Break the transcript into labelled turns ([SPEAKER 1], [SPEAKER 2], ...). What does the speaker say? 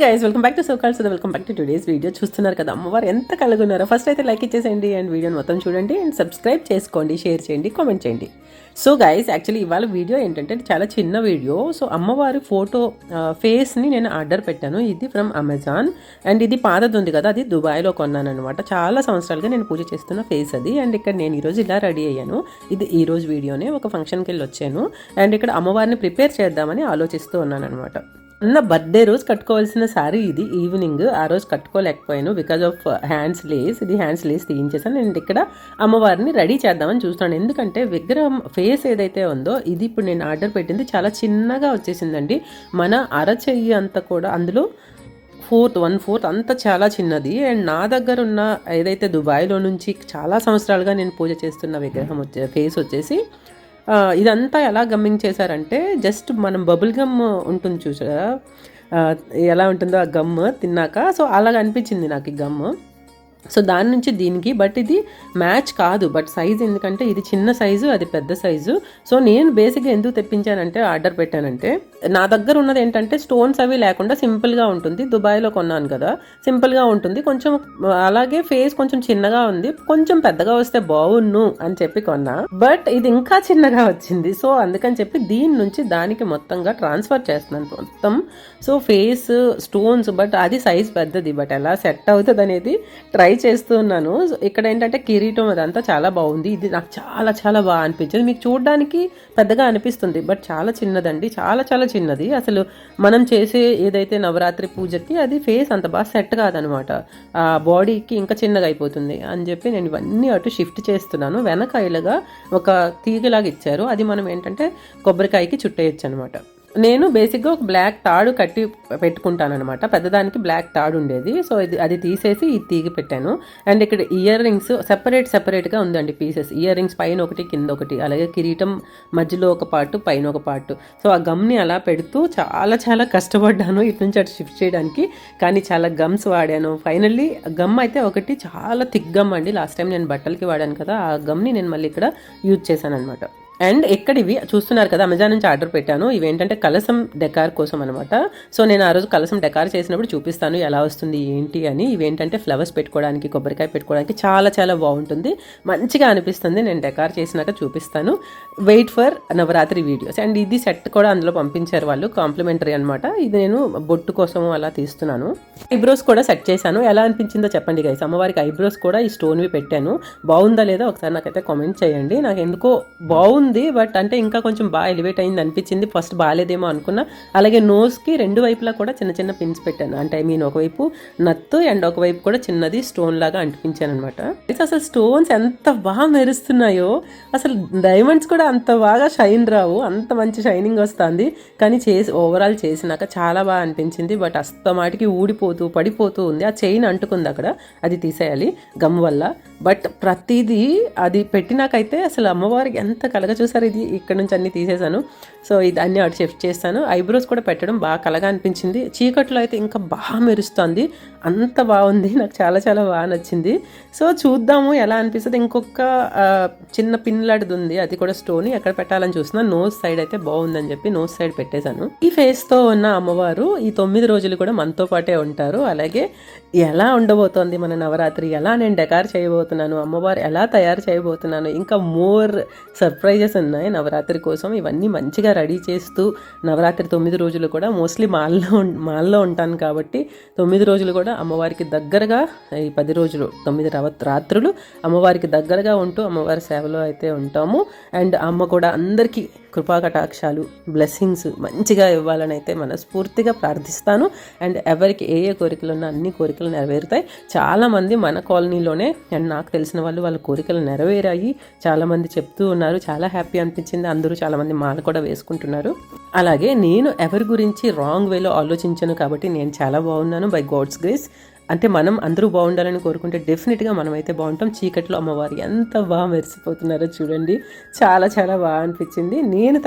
[SPEAKER 1] Guys welcome back to so-called so welcome back to today's video. చూస్తున్నారు కదా అమ్మవారు ఎంత కలుగున్నారో. ఫస్ట్ అయితే లైక్ ఇచ్చేసేయండి అండ్ వీడియోని మొత్తం చూడండి అండ్ సబ్స్క్రైబ్ చేసుకోండి, షేర్ చేయండి, కామెంట్ చేయండి. సో గైస్ యాక్చువల్లీ ఇవాళ వీడియో ఏంటంటే చాలా చిన్న వీడియో. సో అమ్మవారి ఫోటో ఫేస్ని నేను ఆర్డర్ పెట్టాను. ఇది ఫ్రమ్ అమెజాన్ అండ్ ఇది పాతది ఉంది కదా, అది దుబాయ్లో కొన్నాను అనమాట. చాలా సంవత్సరాలుగా నేను పూజ చేస్తున్న ఫేస్ అది. అండ్ ఇక్కడ నేను ఈరోజు ఇలా రెడీ అయ్యాను. ఇది ఈరోజు వీడియోనే. ఒక ఫంక్షన్కి వెళ్ళి వచ్చాను అండ్ ఇక్కడ అమ్మవారిని ప్రిపేర్ చేద్దామని ఆలోచిస్తూ ఉన్నాను అనమాట. నా బర్త్డే రోజు కట్టుకోవాల్సిన శారీ ఇది. ఈవినింగ్ ఆ రోజు కట్టుకోలేకపోయాను బికాజ్ ఆఫ్ హ్యాండ్స్ లేస్. ఇది హ్యాండ్స్ లేస్ తీయించేసాను. నేను ఇక్కడ అమ్మవారిని రెడీ చేద్దామని చూస్తున్నాను. ఎందుకంటే విగ్రహం ఫేస్ ఏదైతే ఉందో ఇది ఇప్పుడు నేను ఆర్డర్ పెట్టింది చాలా చిన్నగా వచ్చేసిందండి. మన అరచెయ్యి అంతా కూడా అందులో 1/4 అంత చాలా చిన్నది. అండ్ నా దగ్గర ఉన్న ఏదైతే దుబాయ్లో నుంచి చాలా సంవత్సరాలుగా నేను పూజ చేస్తున్న విగ్రహం ఫేస్ వచ్చేసి ఇదంతా ఎలా గమ్మింగ్ చేశారంటే జస్ట్ మనం బబుల్ గమ్ ఉంటుంది చూసారా, ఎలా ఉంటుందో ఆ గమ్ తిన్నాక. సో అలాగ అనిపించింది నాకు ఈ గమ్. సో దాని నుంచి దీనికి బట్ ఇది మ్యాచ్ కాదు. బట్ సైజు ఎందుకంటే ఇది చిన్న సైజు, అది పెద్ద సైజు. సో నేను బేసిక్గా ఎందుకు తెప్పించానంటే ఆర్డర్ పెట్టానంటే నా దగ్గర ఉన్నది ఏంటంటే స్టోన్స్ అవి లేకుండా సింపుల్గా ఉంటుంది. దుబాయ్లో కొన్నాను కదా, సింపుల్గా ఉంటుంది. కొంచెం అలాగే ఫేస్ కొంచెం చిన్నగా ఉంది. కొంచెం పెద్దగా వస్తే బాగున్ను అని చెప్పి కొన్నా, బట్ ఇది ఇంకా చిన్నగా వచ్చింది. సో అందుకని చెప్పి దీని నుంచి దానికి మొత్తంగా ట్రాన్స్ఫర్ చేస్తున్నాను మొత్తం. సో ఫేస్ స్టోన్స్, బట్ అది సైజ్ పెద్దది. బట్ ఎలా సెట్ అవుతుంది అనేది ట్రై చేస్తున్నాను. ఇక్కడ ఏంటంటే కిరీటం అదంతా చాలా బాగుంది. ఇది నాకు చాలా చాలా బాగా అనిపించింది. మీకు చూడడానికి పెద్దగా అనిపిస్తుంది బట్ చాలా చిన్నదండి, చాలా చాలా చిన్నది. అసలు మనం చేసే ఏదైతే నవరాత్రి పూజకి అది ఫేస్ అంత బాగా సెట్ కాదనమాట. ఆ బాడీకి ఇంకా చిన్నగా అయిపోతుంది అని చెప్పి నేను ఇవన్నీ అటు షిఫ్ట్ చేస్తున్నాను. వెనకాయలుగా ఒక తీగలాగా ఇచ్చారు, అది మనం ఏంటంటే కొబ్బరికాయకి చుట్టేయచ్చు అనమాట. నేను బేసిక్గా ఒక బ్లాక్ తాడు కట్టి పెట్టుకుంటాను అనమాట. పెద్దదానికి బ్లాక్ తాడు ఉండేది. సో అది తీసేసి ఇది తీగి పెట్టాను. అండ్ ఇక్కడ ఇయర్ రింగ్స్ సెపరేట్గా ఉందండి పీసెస్. ఇయర్ రింగ్స్ పైన ఒకటి కింద ఒకటి, అలాగే కిరీటం మధ్యలో ఒక పార్ట్ పైన ఒక పార్ట్. సో ఆ గమ్ని అలా పెడుతూ చాలా చాలా కష్టపడ్డాను ఇటు నుంచి అటు షిఫ్ట్ చేయడానికి. కానీ చాలా గమ్స్ వాడాను. ఫైనల్లీ గమ్ అయితే ఒకటి చాలా థిక్ గమ్ అండి. లాస్ట్ టైం నేను బట్టలకి వాడాను కదా, ఆ గమ్ని నేను మళ్ళీ ఇక్కడ యూజ్ చేశాను అనమాట. అండ్ ఇక్కడ ఇవి చూస్తున్నారు కదా, అమెజాన్ నుంచి ఆర్డర్ పెట్టాను. ఇవేంటంటే కలసం డెకార్ కోసం అనమాట. సో నేను ఆ రోజు కలసం డెకార్ చేసినప్పుడు చూపిస్తాను ఎలా వస్తుంది ఏంటి అని. ఇవేంటంటే ఫ్లవర్స్ పెట్టుకోవడానికి, కొబ్బరికాయ పెట్టుకోవడానికి చాలా చాలా బాగుంటుంది, మంచిగా అనిపిస్తుంది. నేను డెకార్ చేసినాక చూపిస్తాను. Wait for Navratri videos. And ఇది సెట్ కూడా అందులో పంపించారు వాళ్ళు, కాంప్లిమెంటరీ అనమాట. ఇది నేను బొట్టు కోసం అలా తీస్తున్నాను. ఐబ్రోస్ కూడా సెట్ చేశాను. ఎలా అనిపించిందో చెప్పండి గైస్. అమ్మవారికి ఐబ్రోస్ కూడా ఈ స్టోన్వి పెట్టాను. బాగుందా లేదా ఒకసారి నాకైతే కామెంట్ చేయండి. నాకు ఎందుకో బాగుంది, బట్ అంటే ఇంకా కొంచెం బాగా ఎలివేట్ అయింది అనిపించింది. ఫస్ట్ బాగాలేదేమో అనుకున్నా. అలాగే నోస్కి రెండు వైపులా కూడా చిన్న చిన్న పిన్స్ పెట్టాను. అంటే ఐ మీన్ ఒకవైపు నత్తు అండ్ ఒకవైపు కూడా చిన్నది స్టోన్ లాగా అంటిపించాను అనమాట. అసలు స్టోన్స్ ఎంత బాగా మెరుస్తున్నాయో, అసలు డైమండ్స్ కూడా అంత బాగా షైన్ రావు, అంత మంచి షైనింగ్ వస్తుంది. కానీ ఓవరాల్ చేసినాక చాలా బాగా అనిపించింది. బట్ అస్తమాటికి ఊడిపోతూ పడిపోతూ ఉంది. ఆ చైన్ అంటుకుంది అక్కడ, అది తీసేయాలి గమ్ వల్ల. బట్ ప్రతిదీ అది పెట్టినాకైతే అసలు అమ్మవారికి ఎంత కలగా చూసారు. ఇది ఇక్కడ నుంచి అన్ని తీసేసాను. సో ఇది అన్ని అటు షిఫ్ట్ చేస్తాను. ఐబ్రోస్ కూడా పెట్టడం బాగా కలగా అనిపించింది. చీకట్లో అయితే ఇంకా బాగా మెరుస్తుంది, అంత బాగుంది. నాకు చాలా చాలా బాగా నచ్చింది. సో చూద్దాము ఎలా అనిపిస్తుంది. ఇంకొక చిన్న పిన్ లాంటిది ఉంది, అది కూడా స్టోన్ ఎక్కడ పెట్టాలని చూస్తున్నాను. నోస్ సైడ్ అయితే బాగుందని చెప్పి నోస్ సైడ్ పెట్టేశాను. ఈ ఫేస్తో ఉన్న అమ్మవారు ఈ 9 రోజులు కూడా మనతో పాటే ఉంటారు. అలాగే ఎలా ఉండబోతోంది మన నవరాత్రి, ఎలా నేను డెకార్ చేయబోతున్నాను, అమ్మవారు ఎలా తయారు చేయబోతున్నాను, ఇంకా మోర్ సర్ప్రైజెస్ ఉన్నాయి నవరాత్రి కోసం. ఇవన్నీ మంచిగా రెడీ చేస్తూ నవరాత్రి 9 రోజులు కూడా మోస్ట్లీ మాల్లో ఉంటాను కాబట్టి 9 రోజులు కూడా అమ్మవారికి దగ్గరగా, ఈ 10 రోజులు 9 రాత్రులు అమ్మవారికి దగ్గరగా ఉంటూ అమ్మవారి సేవలో అయితే ఉంటాము. అండ్ అమ్మ కూడా అందరికీ కృపా కటాక్షాలు, బ్లెస్సింగ్స్ మంచిగా ఇవ్వాలని అయితే మనస్ఫూర్తిగా ప్రార్థిస్తాను. అండ్ ఎవరికి ఏ కోరికలు ఉన్నా అన్ని కోరికలు నెరవేరుతాయి. చాలామంది మన కాలనీలోనే అండ్ నాకు తెలిసిన వాళ్ళ కోరికలు నెరవేరాయి. చాలామంది చెప్తూ ఉన్నారు, చాలా హ్యాపీ అనిపించింది. అందరూ చాలామంది మాల కూడా వేసుకుంటున్నారు. అలాగే నేను ఎవరి గురించి రాంగ్ వేలో ఆలోచించాను కాబట్టి నేను చాలా బాగున్నాను బై గాడ్స్ గ్రేస్. అంటే మనం అందరూ బాగుండాలని కోరుకుంటే డెఫినెట్గా మనమైతే బాగుంటాం. చీకట్లో అమ్మవారు ఎంత బాగా మెరిసిపోతున్నారో చూడండి, చాలా చాలా బాగా అనిపించింది. నేను